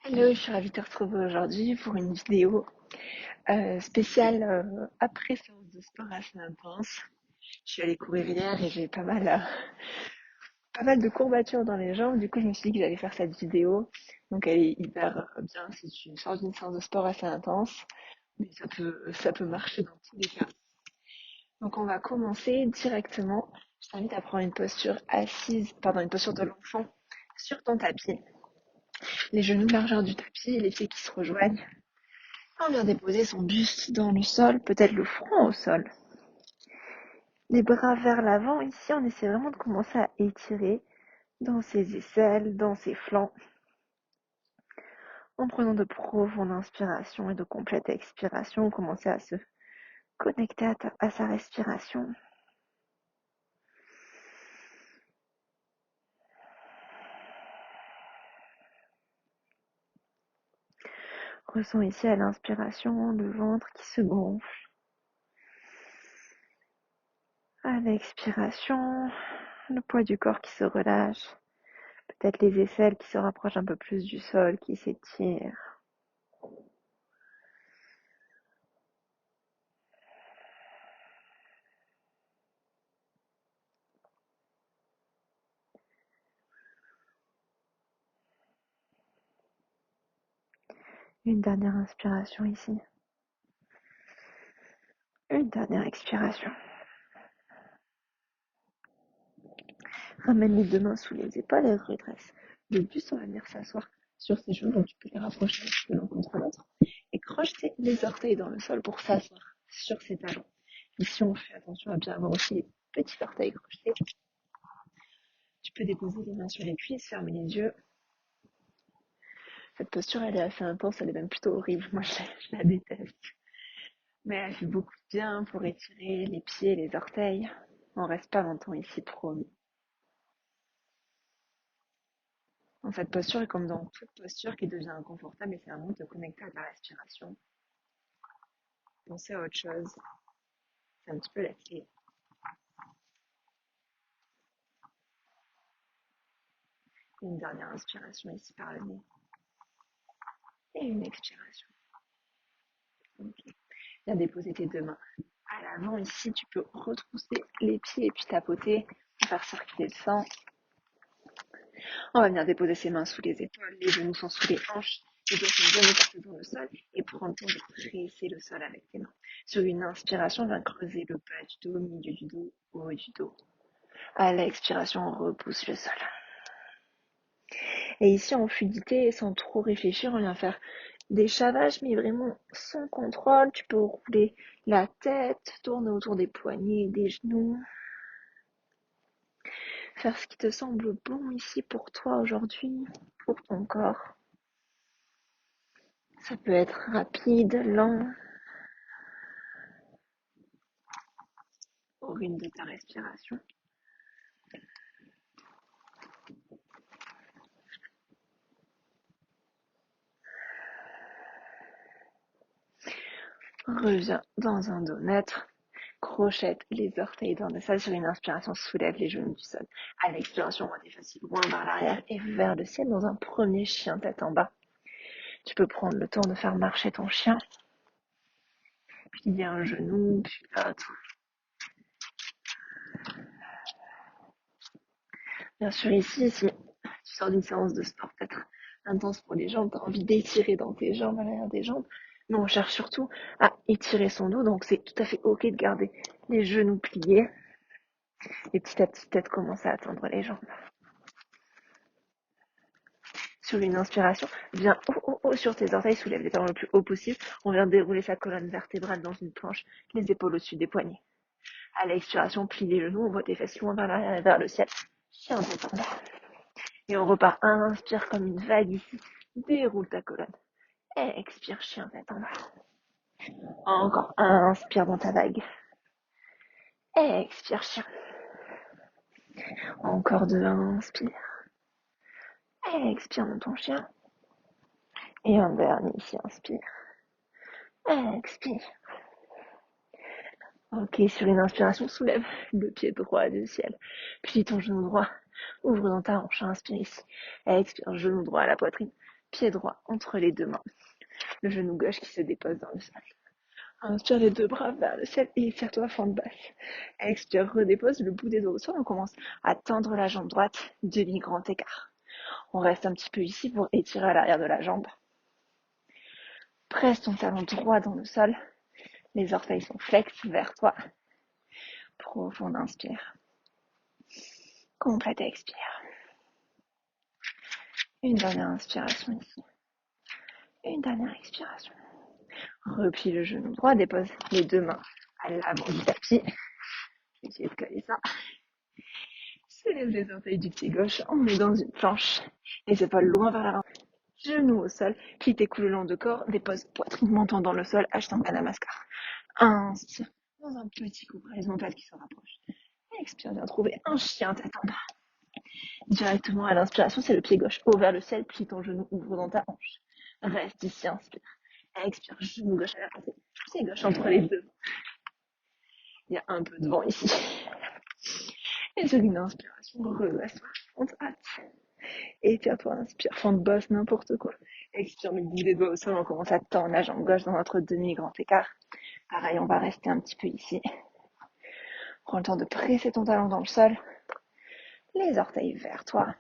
Hello, je suis ravie de te retrouver aujourd'hui pour une vidéo spéciale après séance de sport assez intense. Je suis allée courir hier et j'ai pas mal de courbatures dans les jambes. Du coup, je me suis dit que j'allais faire cette vidéo. Donc, elle est hyper bien si tu sors d'une séance de sport assez intense, mais ça peut marcher dans tous les cas. Donc, on va commencer directement. Je t'invite à prendre une posture une posture de l'enfant sur ton tapis. Les genoux largeur du tapis et les pieds qui se rejoignent. On vient déposer son buste dans le sol, peut-être le front au sol. Les bras vers l'avant, ici on essaie vraiment de commencer à étirer dans ses aisselles, dans ses flancs, en prenant de profondes inspirations et de complètes expirations, commencer à se connecter à sa respiration. Ressens ici à l'inspiration le ventre qui se gonfle. À l'expiration, le poids du corps qui se relâche. Peut-être les aisselles qui se rapprochent un peu plus du sol, qui s'étirent. Une dernière inspiration ici. Une dernière expiration. Ramène les deux mains sous les épaules et redresse. Le but, on va venir s'asseoir sur ses genoux, donc tu peux les rapprocher un petit peu l'un contre l'autre. Et crocheter les orteils dans le sol pour s'asseoir sur ses talons. Ici, on fait attention à bien avoir aussi les petits orteils crochetés. Tu peux déposer les mains sur les cuisses, fermer les yeux. Cette posture, elle est assez intense, elle est même plutôt horrible. Moi, je la déteste. Mais elle fait beaucoup de bien pour étirer les pieds, les orteils. On reste pas longtemps ici, promis. Dans cette posture, et comme dans toute posture qui devient inconfortable, et c'est un moment de te connecter à ta respiration, penser à autre chose, c'est un petit peu la clé. Une dernière inspiration ici par le nez, et une expiration. Ok. Viens déposer tes deux mains à l'avant. Ici, tu peux retrousser les pieds et puis tapoter, faire circuler le sang. On va venir déposer ses mains sous les épaules, les genoux sont sous les hanches, les doigts sont bien écartés dans le sol et prends le temps de presser le sol avec tes mains. Sur une inspiration, viens creuser le bas du dos, milieu du dos, haut du dos. À l'expiration, on repousse le sol. Et ici, en fluidité, sans trop réfléchir, on vient faire des chavages, mais vraiment sans contrôle. Tu peux rouler la tête, tourner autour des poignets, des genoux. Faire ce qui te semble bon ici pour toi aujourd'hui, pour ton corps. Ça peut être rapide, lent, au rythme de ta respiration. Reviens dans un dos neutre. Crochette les orteils dans le sol. Sur une inspiration, soulève les genoux du sol. À l'expiration, on va défacer loin vers l'arrière et vers le ciel dans un premier chien tête en bas. Tu peux prendre le temps de faire marcher ton chien. Plier un genou, puis l'autre. Bien sûr, ici, si tu sors d'une séance de sport peut-être intense pour les jambes, tu as envie d'étirer dans tes jambes, à l'arrière des jambes. Mais on cherche surtout à étirer son dos, donc c'est tout à fait ok de garder les genoux pliés et petit à petit peut-être commencer à tendre les jambes. Sur une inspiration, viens haut sur tes orteils, soulève les talons le plus haut possible. On vient dérouler sa colonne vertébrale dans une planche, les épaules au-dessus des poignets. À l'expiration, plie les genoux, on voit tes fesses loin vers l'arrière et vers le ciel. Chien tête en bas. Et on repart. Inspire comme une vague ici. Déroule ta colonne. Expire, chien tête en bas. Encore. Inspire dans ta vague. Expire, chien. Encore deux. Inspire. Expire dans ton chien. Et un dernier ici. Inspire. Expire. Ok, sur une inspiration, soulève le pied droit du ciel. Plie ton genou droit. Ouvre dans ta hanche. Inspire ici. Expire, genou droit à la poitrine. pied droit entre les deux mains, le genou gauche qui se dépose dans le sol. Inspire les deux bras vers le ciel et étire-toi fente basse. Expire, redépose le bout des doigts au sol. On commence à tendre la jambe droite, demi-grand écart. On reste un petit peu ici pour étirer à l'arrière de la jambe. Presse ton talon droit dans le sol. Les orteils sont flex vers toi. Profond inspire. Complète expire. Une dernière inspiration ici. Une dernière expiration. Replie le genou droit, dépose les deux mains à l'avant du tapis. Je vais essayer de coller ça. Soulève les orteils du pied gauche, on est dans une planche. Les épaules loin vers l'avant. Genoux au sol, plie tes coudes le long de corps, dépose poitrine menton dans le sol, Ashtanga Namaskar. Inspire dans un petit coup horizontal qui se rapproche. Expire, viens trouver un chien tête en bas. Directement à l'inspiration, c'est le pied gauche haut vers le ciel, plie ton genou, ouvre dans ta hanche. Reste ici, inspire. Expire, genou gauche à la portée, pied gauche entre les deux. Il y a un peu de vent ici. Et sur une inspiration, redresse-toi, fente hâte. Étire-toi, inspire, fente basse, n'importe quoi. Expire, le bout des doigts au sol, on commence à tendre la jambe gauche dans notre demi-grand écart. Pareil, on va rester un petit peu ici. Prends le temps de presser ton talon dans le sol. Les orteils vers toi.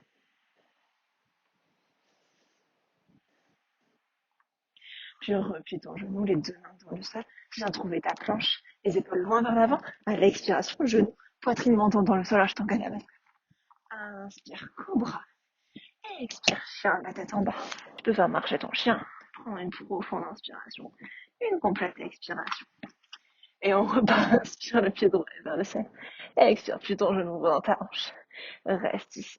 Puis replie ton genou, les deux mains dans le sol. Viens trouver ta planche, les épaules loin vers l'avant. À l'expiration, genou, poitrine menton dans le sol, Ashtanga Namaskar. Inspire, cobra. Expire, chien, la tête en bas. Tu peux faire marcher ton chien. Prends une profonde inspiration. Une complète expiration. Et on repart, inspire le pied droit vers le ciel. Expire, puis ton genou dans ta hanche. Reste ici.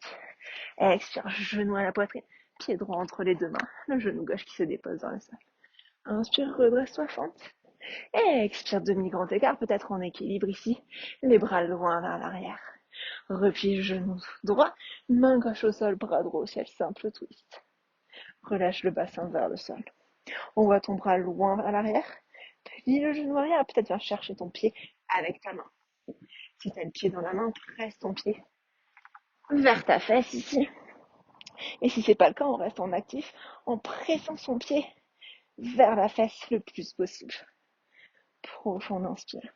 Expire, genou à la poitrine. Pied droit entre les deux mains. Le genou gauche qui se dépose dans le sol. Inspire, redresse-toi, fente. Expire, demi-grand écart, peut-être en équilibre ici. Les bras loin vers l'arrière. Replie genou droit. Main gauche au sol, bras droit au ciel. Simple twist. Relâche le bassin vers le sol. On voit ton bras loin vers l'arrière. Plie le genou arrière. Peut-être viens chercher ton pied avec ta main. Si tu as le pied dans la main, presse ton pied vers ta fesse ici. Et si c'est pas le cas, on reste en actif en pressant son pied vers la fesse le plus possible. Profond inspire.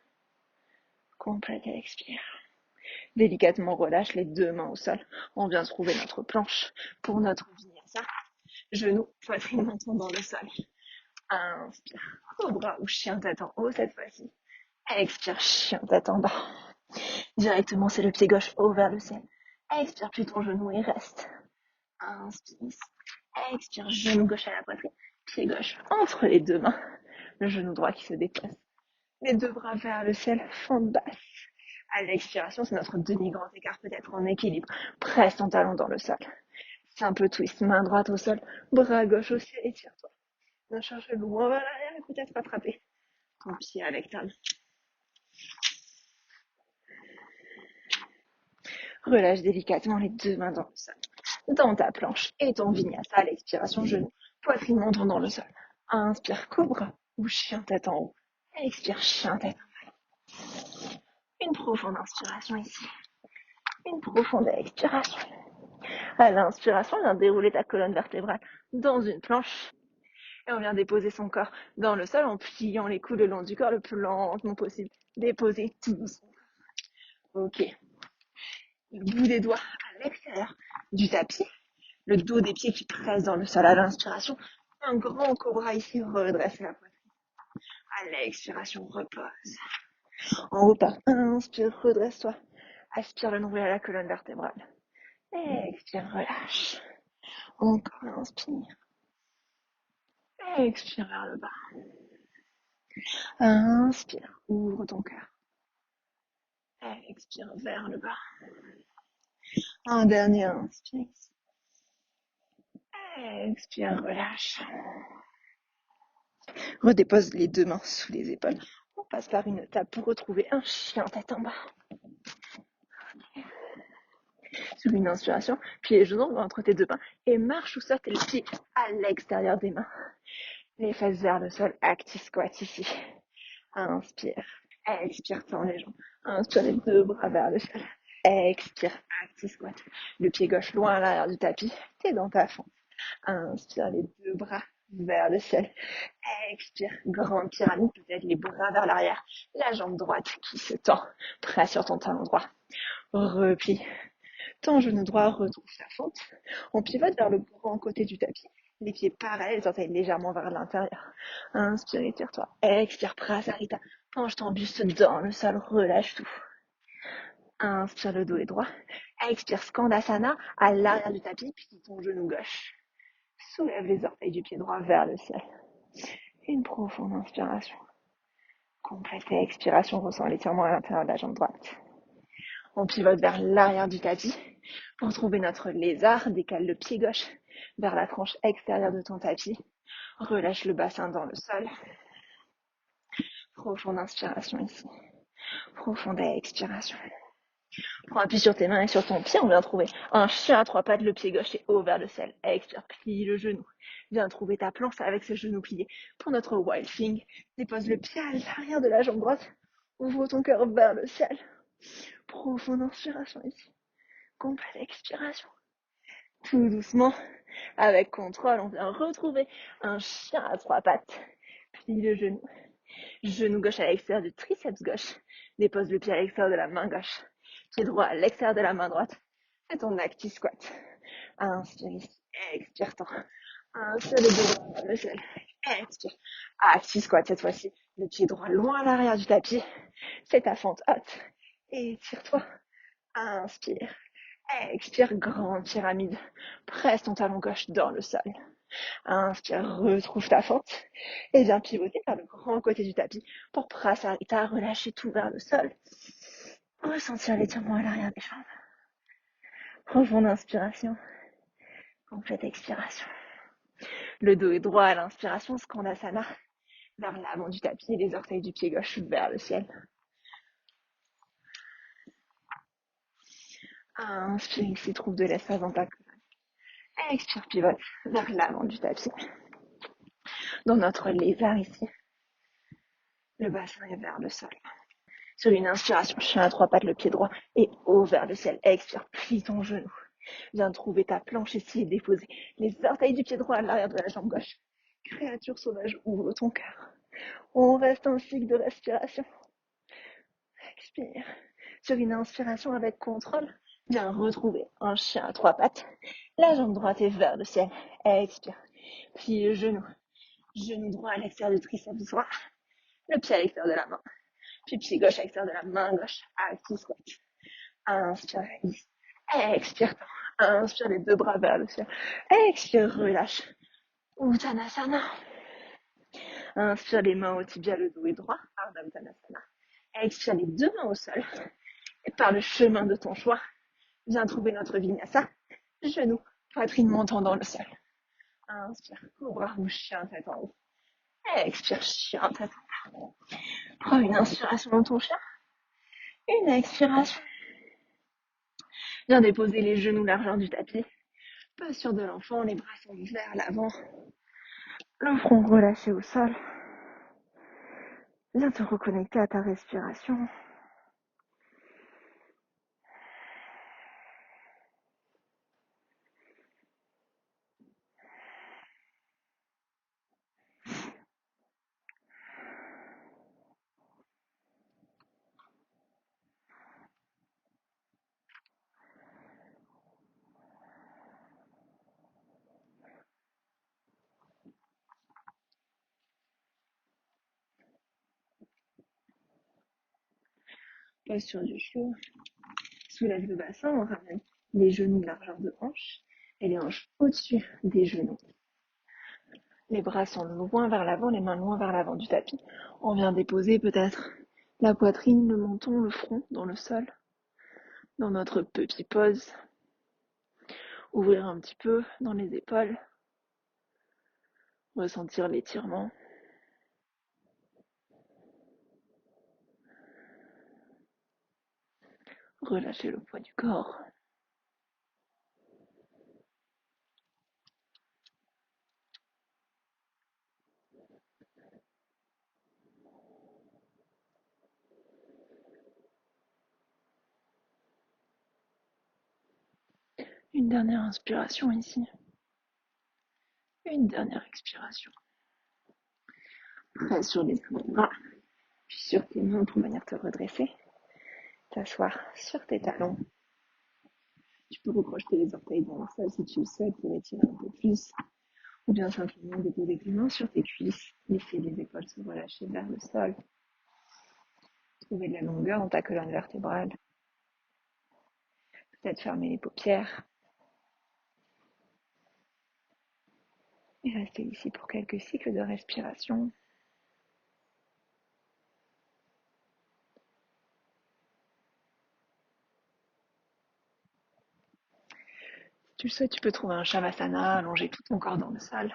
Complète expire. Délicatement relâche les deux mains au sol. On vient trouver notre planche pour notre vinyasa. Genou, poitrine, menton dans le sol. Inspire. Cobra ou chien tête en haut cette fois-ci. Expire, chien tête en bas. Directement, c'est le pied gauche haut vers le ciel. Expire, puis ton genou et reste. Inspire. Expire, genou gauche à la poitrine. Pied gauche entre les deux mains. Le genou droit qui se déplace. Les deux bras vers le ciel, fente basse. À l'expiration, c'est notre demi-grand écart, peut-être en équilibre. Presse ton talon dans le sol. Simple twist, main droite au sol, bras gauche au ciel, étire-toi. Viens chercher loin vers l'arrière et peut-être attraper ton pied avec ta main. Relâche délicatement les deux mains dans le sol. Dans ta planche et ton vinyasa à l'expiration, genou, poitrine menton dans le sol. Inspire, cobra ou chien tête en haut. Expire, chien tête en bas. Une profonde inspiration ici. Une profonde expiration. À l'inspiration, viens dérouler ta colonne vertébrale dans une planche. Et on vient déposer son corps dans le sol en pliant les coudes le long du corps le plus lentement possible. Déposer tout doucement. Ok. Le bout des doigts à l'extérieur du tapis. Le dos des pieds qui pressent dans le sol à l'inspiration. Un grand cobra ici, redresser la poitrine. À l'expiration, repose. On repart. Inspire, redresse-toi. Aspire le nombril à la colonne vertébrale. Expire, relâche. Encore inspire. Expire vers le bas. Inspire, ouvre ton cœur. Expire vers le bas. Un dernier inspire. Expire, relâche. Redépose les deux mains sous les épaules. On passe par une table pour retrouver un chien tête en bas. Sur une inspiration, puis les genoux entre tes deux mains et marche ou saute les pieds à l'extérieur des mains. Les fesses vers le sol, active squat ici. Inspire. Expire, tends les jambes. Inspire les deux bras vers le ciel. Expire, active squat. Le pied gauche loin à l'arrière du tapis. T'es dans ta fente. Inspire les deux bras vers le ciel. Expire, grande pyramide, peut-être les bras vers l'arrière. La jambe droite qui se tend, presse sur ton talon droit. Replie. Ton genou droit retrouve sa fente. On pivote vers le grand côté du tapis. Les pieds parallèles, les orteils légèrement vers l'intérieur. Inspire, étire-toi. Expire, Prasarita. Penche ton buste dans le sol, relâche tout. Inspire, le dos est droit. Expire, Skandasana à l'arrière du tapis, puis ton genou gauche. Soulève les orteils du pied droit vers le ciel. Une profonde inspiration. Complète expiration, ressent l'étirement à l'intérieur de la jambe droite. On pivote vers l'arrière du tapis. Pour trouver notre lézard, décale le pied gauche vers la tranche extérieure de ton tapis. Relâche le bassin dans le sol. Profonde inspiration ici. Profonde expiration. Prends appui sur tes mains et sur ton pied. On vient trouver un chien à trois pattes, le pied gauche est haut vers le ciel. Expire, plie le genou. Viens trouver ta planche avec ce genou plié. Pour notre wild thing, dépose le pied à l'arrière de la jambe droite. Ouvre ton cœur vers le ciel. Profonde inspiration ici. Complète expiration. Tout doucement, avec contrôle, on vient retrouver un chien à trois pattes. Plie le genou. Genou gauche à l'extérieur du triceps gauche. Dépose le pied à l'extérieur de la main gauche. Pied droit à l'extérieur de la main droite. Fais ton acti squat. Inspire ici. Expire tant. Inspire les deux bras vers le ciel. Expire. Acti squat cette fois-ci. Le pied droit loin à l'arrière du tapis. C'est ta fente haute. Étire-toi. Inspire. Expire, grande pyramide. Presse ton talon gauche dans le sol. Inspire, retrouve ta fente. Et viens pivoter vers le grand côté du tapis pour Prasarita, relâcher tout vers le sol. Ressentir l'étirement à l'arrière des jambes. Profonde inspiration. Complète expiration. Le dos est droit à l'inspiration, Skandasana. Vers l'avant du tapis et les orteils du pied gauche vers le ciel. Inspire ici, trouve de l'espace dans ta colonne. Expire, pivote vers l'avant du tapis. Dans notre lézard ici, le bassin est vers le sol. Sur une inspiration, chien à trois pattes, le pied droit et haut vers le ciel. Expire, plie ton genou. Viens trouver ta planche ici et déposer les orteils du pied droit à l'arrière de la jambe gauche. Créature sauvage, ouvre ton cœur. On reste en cycle de respiration. Expire. Sur une inspiration avec contrôle, viens retrouver un chien à trois pattes. La jambe droite est vers le ciel. Expire. Plie le genou. Genou droit à l'extérieur du triceps droit. Le pied à l'extérieur de la main. Puis pied gauche à l'extérieur de la main gauche. Active squat. Inspire. Expire. Inspire les deux bras vers le ciel. Expire, relâche. Uttanasana. Inspire les mains au tibia, le dos est droit. Ardha Uttanasana. Expire les deux mains au sol. Et par le chemin de ton choix, viens trouver notre vinyasa. Genoux, poitrine montant dans le sol. Inspire, cobra rouge, chien tête en haut. Expire, chien tête en bas. Prends une inspiration dans ton chien. Une expiration. Viens déposer les genoux largeur du tapis. Posture de l'enfant, les bras sont vers l'avant. Le front relâché au sol. Viens te reconnecter à ta respiration. Posture du chiot. Soulève le bassin, on ramène les genoux largeur de hanche et les hanches au-dessus des genoux. Les bras sont loin vers l'avant, les mains loin vers l'avant du tapis. On vient déposer peut-être la poitrine, le menton, le front dans le sol. Dans notre petit pose. Ouvrir un petit peu dans les épaules. Ressentir l'étirement. Relâcher le poids du corps. Une dernière inspiration ici. Une dernière expiration. Presse sur les bras, puis sur tes mains pour venir te redresser. T'asseoir sur tes talons. Tu peux recrocheter les orteils dans le sol si tu le souhaites pour étirer un peu plus. Ou bien simplement déposer tes mains sur tes cuisses, laisser les épaules se relâcher vers le sol. Trouver de la longueur dans ta colonne vertébrale. Peut-être fermer les paupières. Et rester ici pour quelques cycles de respiration. Si tu le souhaites, tu peux trouver un shavasana, allonger tout ton corps dans le sol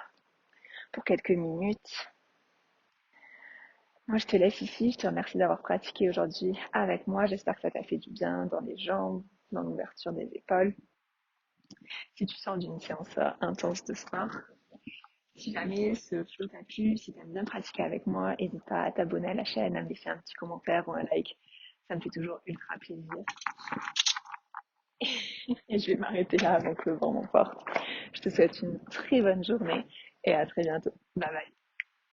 pour quelques minutes. Moi, je te laisse ici. Je te remercie d'avoir pratiqué aujourd'hui avec moi. J'espère que ça t'a fait du bien dans les jambes, dans l'ouverture des épaules. Si tu sors d'une séance intense de sport, si jamais ce flow t'a plu, si tu aimes bien pratiquer avec moi, n'hésite pas à t'abonner à la chaîne, à me laisser un petit commentaire ou un like. Ça me fait toujours ultra plaisir. Et je vais m'arrêter là avant que le vent m'emporte. Je te souhaite une très bonne journée et à très bientôt. Bye bye.